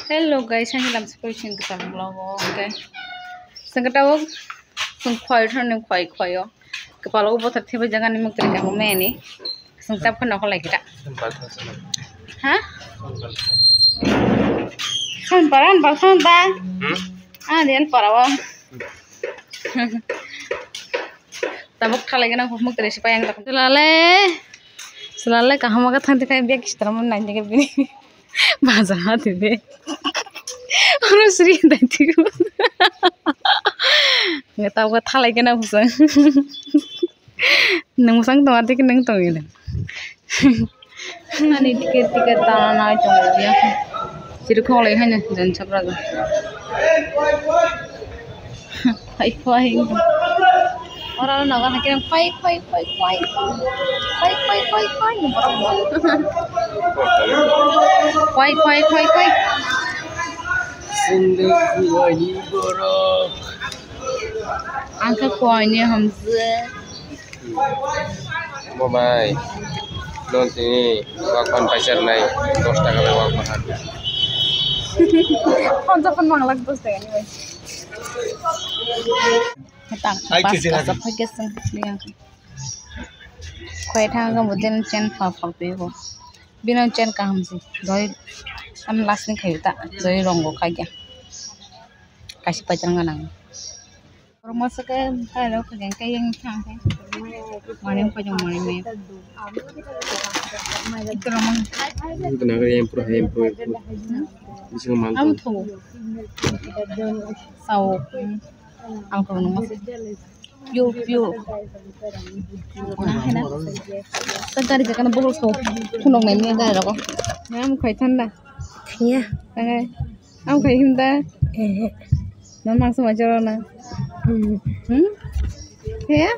Hello guys, I'm Lam Spirition to some vlog. Okay. Sangkatawag kung khoy thon ng khoy yo. Kapalo ko botat thiba jangan ni mukti ka me ni. Sangtap kan ako lagi ta. Ha? Son paran balson ba? Ah, diyan parawa. Tabok khalagi na ko mukti si payang tak. Selale kahamaga thante kai biak istram nan jage bini. Baza hati be. Orang seri tadi tu. Nggak tahu kata lagi nak usang. Nang usang tu arti kan nang tahu ini. Ani tiket tanah na jauh ya. Jadi kau lagi hanya jangan sabra tu. Hai. Orang nak nak kira hai. Hai. Sende kuani borok. Angka kuani hamze. Mobai. Non sini wakon pasar nai 10 টাকা le wakon harga. Konta pun manglak bos deh ni. Ketang pas kasap kesan liang. Kau itu agak mungkin cen fafak bego. Bina cen kaham sih. Doi am last ni kayu tak. Doi ronggo kaya. Kasih pajangan nang. Orang masuk ke kalau kerja yang cantik. Mana yang pajang mana ni? Itu ramang. Tenaga yang pro. Bisa Am mantap. tu. Sau. Am tu nama. Piu. Nah. Tadi kan bolu sau. Kunong ni ada apa? Am kau tanda. Iya. Am kau himda. Namang semua jalan. Ya?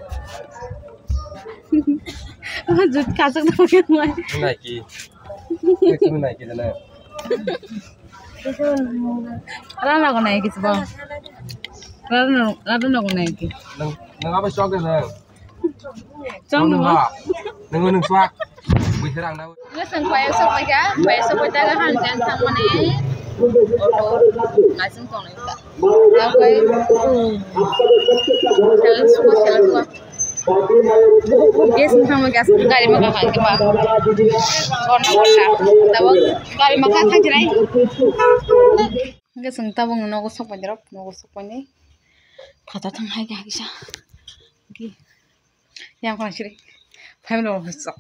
Jut kasak tu kan? Naiki. Itu naiki dah. Rana ko naiki sebab. Rana ko naiki. Nang apa shock dah? Jom dulu. Nang swak. Bisa dah. Listen, kaya sa pagka kan dyan sa mo ni. Oto, ngasing ko na ito. Okay. Sila. Yes, sama gas gari makakang ka ba? Korna. Tawag gari makakang jiray. Hanggang sang tabong nagusok pa dirop, nagusok pa ni. Patatang hay siya. Okay. Yang ko na siya. Family nagusok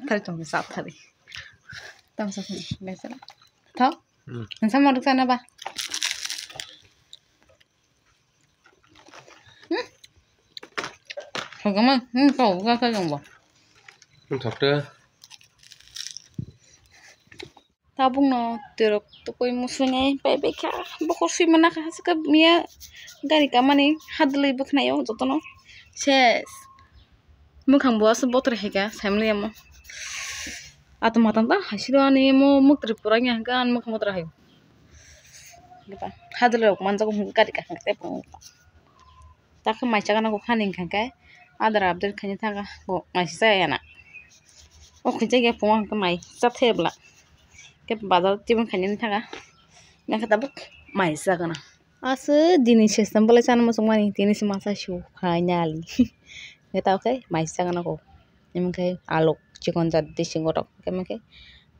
tali. Tama sa mesra. Tahu? Nanti mau duduk sana ba? Kagama, kau kagam ba? Dokter. Tabung no, teruk tu koi musuhnya, baik kah? Bokor sih mana kah? Sekab mia gari kamane hadley buk na yo, joto no. Ses. Mukhang buas botor hega, family amo. Atau matan tak hasil ani mo mukti purangnya kan mukhang botor hayo. Gitu. Hadley ok manjago gari kah ngete pun. Tak macam kan aku kaning kan kai. Ada abdul kanya tak bo masih saya nak. Oh kerja ke pun ke mai sate bela. Ke bazar timun kanya tak. Yang kata buk mai sagana. Asa jenis sistem boleh sana masuk mani jenis masa show hanya ali. Nggak tahu kai mai sagana ko. Emang kai aluk cikon jadi singorok. Kayak kai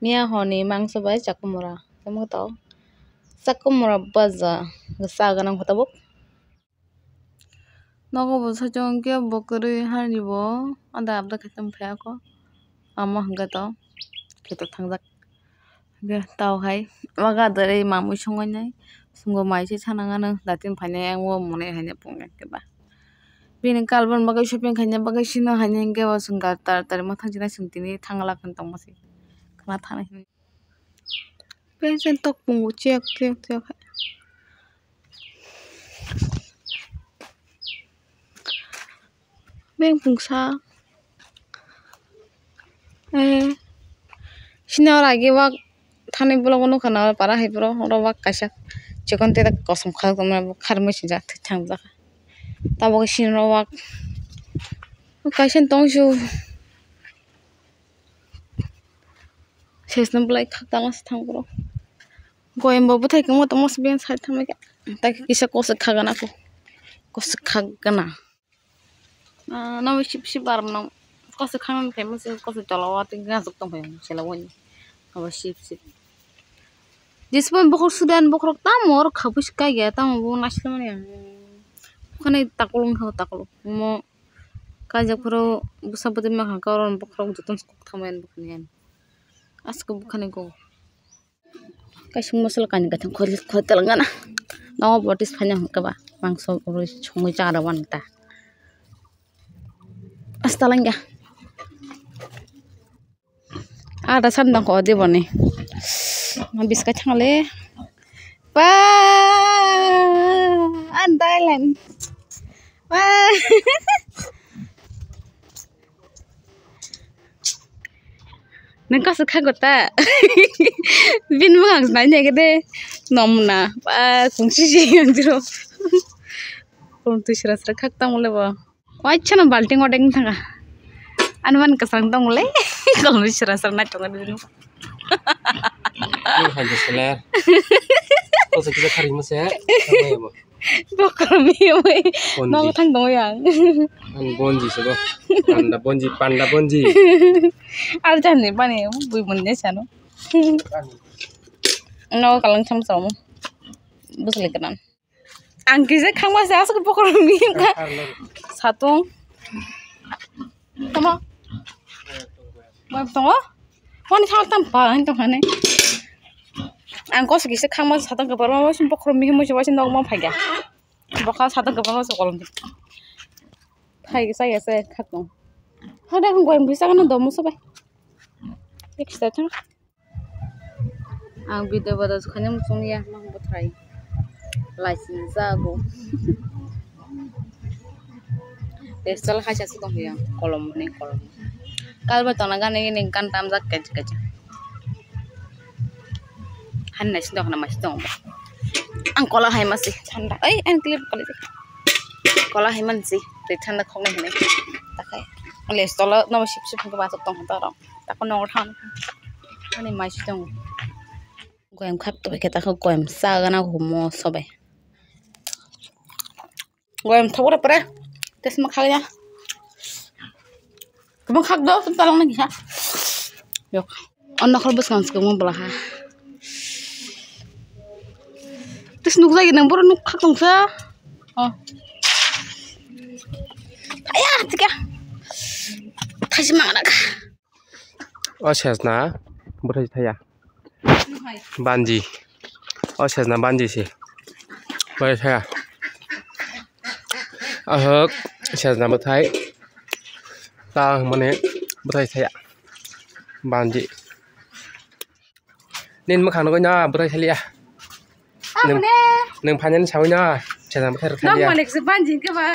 mia honi mangso bay cakumura. Kamu tahu? Cakumura baza sagana kata buk. Naga bosa jong kia bokeri hari bo ada abda ketem pria ko ama hingga tau kita tangjak dia tahu hai waga dari mamu songonya sungguh mai sih canangan datin panya yang wo mone hanya punga keba bini kalban bagai shopping hanya bagai sino hanya hingga wo sunggar tar matang jina sentini tanggala kentong masih kena tanah ini pensen tok pungu ciak Beng pungsa. Sini orang lagi wak thani pulau kono kana para hai pulau orang wak kasak. Cikon tidak kosong kau kamu karma sih jat thang jaka. Tahu sini orang wak kasen tongsu. Ses nambah khak tangas thang pulau. goyam babu thai kamo to mos ben sai thamai ka ta kisa kos khagana ko kos khagana na ship ship bar na kos khanan kai mos kos chalawa tin ga sok tong phai selawon aba ship ship disbon bokor sudan bokor tamor khabus kai ga tam bo nasle mane khane takulung ha takulung mo kajapro busabode ma karon bokor joton skok thamen boknian asko bukhane ko kaisung masal kan gathang khotel ngana no botis phanya kaba mangso ro chongoi chara wanta astalanga ada sandang ko de bone biska changle pa andailan pa nangka sukha gota bin mang nanya gede nomna pa kungsi yang jero kuntu sira khak ta mule ba waichana balting odeng thanga anuman kasang ta mule kalau sira na chonga dinu Hanya seler. Kau sakit kari mas ya? Bokami oi no thang dong yang An bonji sebo. Panda bonji. Ar jani bani bui munne sano no kalang sam sam busle kanan angki je khangma se asuk bokami ka satong tama ma tama wani thang tam pa hin tong hane angko se khangma satong ka parma sim bokami mo se wasin dong ma phaiga bokha satong ka parma se kolom phai sai ase khatong hada hong goim bisa kana domo sobai extra thang ang video badas khanyam sungya mang botrai license jago desal khacha su dong ya kolom kalba tona gane ni kan tam jak kaj han nai sindok na mas dong ang kola hai masi thanda ai an clip kali kola hai man si te thanda khong nei ne takai les tola no sip sip ka ba tong ta ro ta ko no thang ani mai si dong goyam khap to ke ta ko goyam sa gana humo sobai goyam thawra pare tes ma khagya kemang khag do talang lagi ha yok on khol bus ngans ko mo blah tes nuk lagi nang bor nuk khag tong sa oh aya tika thai mang na ka Oh sesna. Berai thaya. Banji. Oh sesna banji sih. Berai thaya. Ahok sesna berai. Ta mane berai thaya. Banji. Nin ma khang no nya berai thalia. Neng phanyan chawnya sesna berai no thalia. malik se banji ke ba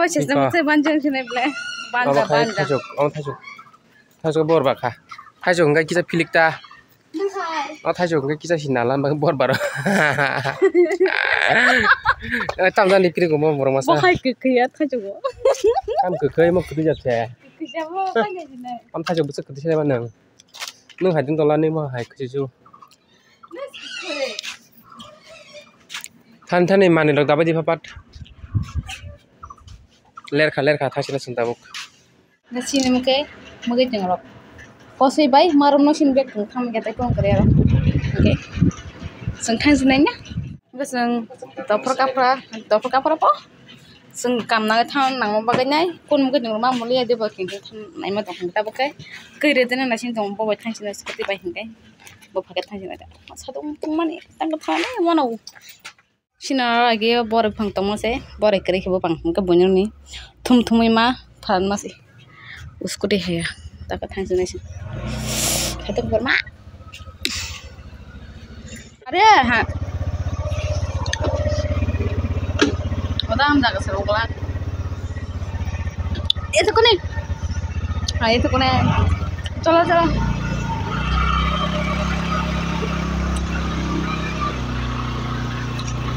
sesna berai banji sine ble banja Thajok bor ba kha. Thajok ngai kisa filikta. Thajok ngai kisa hinalan ba bor bar. Tamjan ni kiri ko mo bor masa. Bahai ke ya thajok Tam ke khoi mo kudu jat se. Kijabo kanya jine Am thajok bu kudu se ba nang. Nung hai tin tola ni mo hai kuju. Than ni mani lok dabadi phapat. Lerkha thasina sintabuk. Sini muke jengrok kosai bai marum no sin bek tham ga tai kong kare oke sing thang jinanya besang dopor kapra po sing kam na thang nang ba ga nai kun muke jengrok ma muli ade ba king tham nai ma tong ta bukai kire dena na sin tong bo bai thang sin skati bai hingai bo phagat thang sin ta sadung tung mani tang ka thane mono sina age bor phang tong se bor kare khibo pang ka bonyo ni thumai ma phan ma se उसको दे है ताकत है सुने से खत्म कर मा अरे हाँ बता हम जाकर सर ओगला ये तो कौन है हाँ ये तो कौन है चलो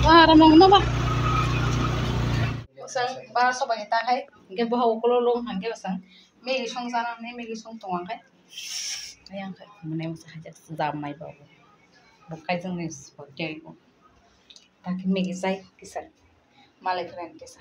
wah ramong no ba sang ba so ba ta khai ge bo ho ko long hang ge sang Megi song sana ne megi song tong ang kai ayang kai mane mo sa hajat sa mai ba bukai जोंनि hotel bu tak megi sai kisar malai friend kesa